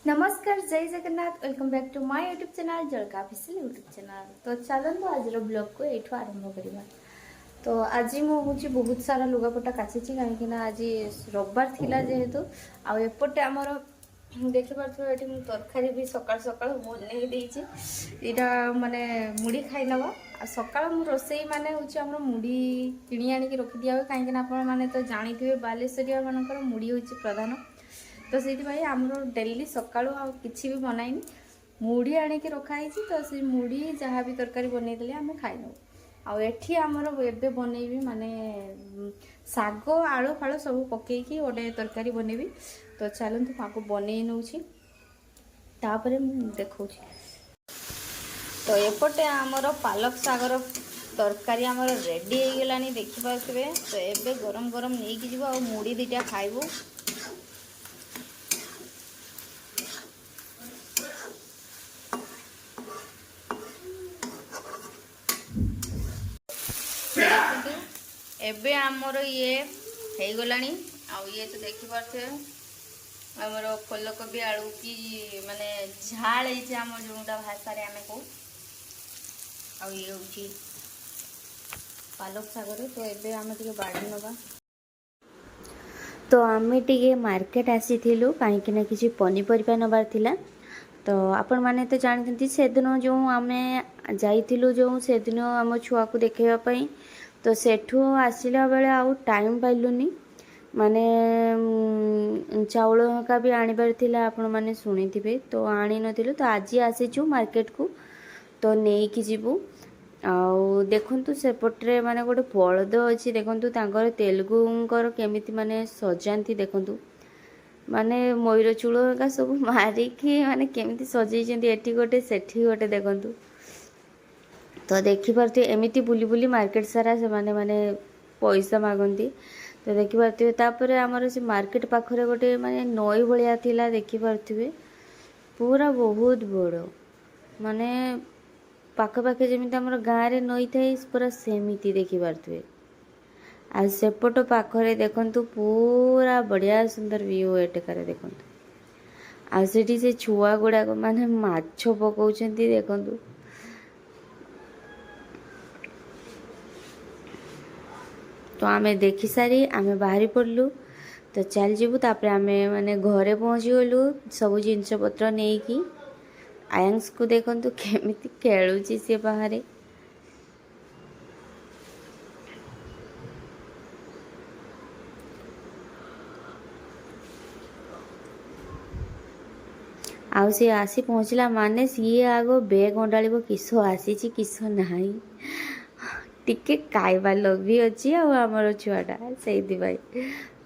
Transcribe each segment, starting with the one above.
नमस्कार जय Jagannath welcome back to my YouTube channel जलका ऑफिशियल यूट्यूब चैनल। तो चलते आज ब्लॉग को ये आरंभ करवा। तो आज मुझे बहुत सारा लुगापटा काची कहीं आज रविवार थिला जेहेतु आपटे आमर देखिपे ये तरकारी भी सकाल सकाल बन देटा माने मुड़ी खाई नवा सकाल रोसई माने हूँ मुड़ी किणी आनिक रखी दिया हुए कहीं आप तो जानी थे बालेश्वरिया मानकर मुड़ी हूँ प्रधान। तो से आमर डेली सका कि भी बनाइनी मुड़ी आणिकी रखाई तो से मुड़ी जहाँ भी तरकारी बनईदे आम खाई नौ आठी आमर एवं बनईबी माने शाग आलू फालू सब पकईकी गोटे तरकारी बनईबी। तो चलते आपको बनई नौ देखा। तो एपटे आमर पालक सागर तरकारी आमर रेडी हो गला देखिपे। तो एबे गरम गरम नहीं कि आ मुड़ी दीटा खाइबू। एबे आमर ये हो गला ये तो देखी पारे आमर फूलकोबी आलू की माने झाल आम जोटा भाषा आम कौ ये हूँ पालक सागर। तो एबे आम टे बाड़ी नवा। तो आम टे मार्केट आसी कहीं किसी पनीपरिया नबार थिला। तो आपण मैंने तो जानते से दिन जो आम जाइलु जो से दिन आम छुआ को देखापी। तो सेठू आसला बेले आउ टाइम पाइलुनी माने चाउल का भी आनिबार थिला आपण माने सुनी थे। तो आनी नथिलु तो आज आसीचु मार्केट को तो नहीं कि जीवु। आउ देखंतु सेपट्रे माने गोटे बलद अच्छी देखंतु तांकर तेलुगुंकर केमिति माने सजांती देखंतु माने मयूर चूल का सब मारिकी माने केमिति सजैछंती एठी गोटे सेठी गोटे देखंतु। तो देखिपे एमती बुली बुली मार्केट सारा से माने पैसा मागंती। तो देखिपे तापर आमर से मार्केट पाखरे गोटे माने नई भलिया थिला देखिपे पूरा बहुत बड़ माने पाखे जमी आम गाँव में नई थाए पूरा सेमती देखिपे। आ सेपट पाखरे देखंतु पूरा बढ़िया सुंदर व्यू एटेकार देखंतु। आ सेठी से छुआ गुड़ाक माने माछ पकाउछंती देखंतु। तो आमे देखी सारी आमे बाहरी पड़लु। तो चल जीवु तापर आमे माने घरे पहुँची गलु सब जिनस पत्र नहीं कि आयांस को देखंतु केमिति खेलुची से बाहरे। आउ सी आसी पहुँचला माने सी आग बेग अंडाड़ किस आसी किस नहीं टिके खाइबा लोग भी अच्छी आमर छुआटा से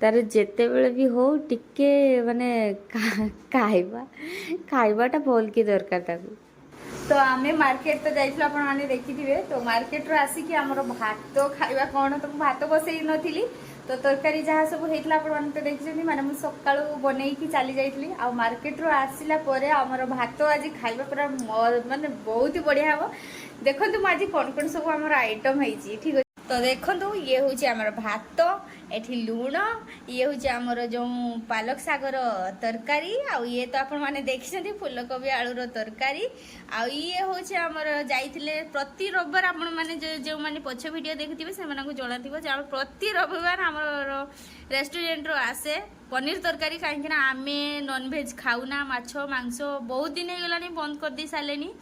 तार जिते बड़े भी हो टिके माने खाइबाटा भल की दरकार ताकू। तो आम मार्केट तो जाइल आपने देखी थे। तो मार्केट रू आसिक आम भात खाइबा कौन तो भात बसई नी तो तरकारी जहाँ सब होता आपने तो देखते माने मुझे सका बनई चली जाइली आ मार्केट रू आसला आमर भात आज खाइबा पूरा माने बहुत ही बढ़िया हम। देखो आज कौन कौन सब आम आइटम है ठीक है। तो देखो ये हूँ आमर भात एठी लुण ये हूँ आमर जो पालक सागर तरकारी आउ ये तो आपण मैंने देखी फूलकोबी आलूर तरकारी आउ ये हूँ आमर जाइए प्रति रविवार आपण मैंने जो मैंने पछ वीडियो देखिथे से जना थी प्रति रविवार आमर रेस्टोरेंट रो आसे पनीर तरकारी कहीं आमे नॉनवेज खाऊना माछ मांस बहुत दिन हो गला बंद कर दे सारे।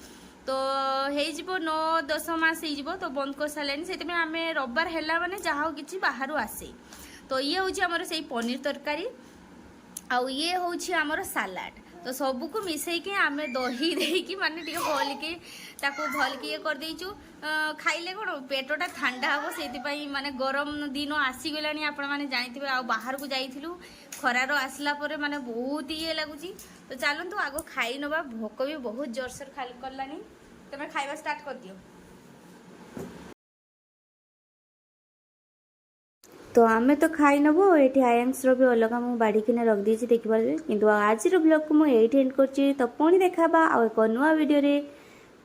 तो हो 9-10 मास हो तो बंद कर सारे से आम रविवार है माने जहाँ कि बाहर आसे। तो ये हूँ आमर से पनीर तरकारी आउ ये हूँ आमर सालाड। तो सबको मिसईकि आम दही देकी माने टिके भल के भल के ये कर देचु खाइले कौन पेटटा ठंडा हम से माने गरम दिन आसीगला आपण मैंने जानी आ बाहर को जाइलु खरार आसला परे माने बहुत ये लगुच। तो चलतु आग खाई नवा भोक भी बहुत जोरसोर खाली करलानी तुम खाइबा स्टार्ट कर दियो। तो आमे तो खाई नबो ये आयांस भी अलग मुझे बाड़ी किने रख दी देखिपारे कि आज ब्लॉग को मुझे एंड कर। तो पुणी देखा आ एक नुआ वीडियो रे।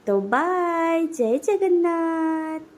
तो बाय जय जगन्नाथ।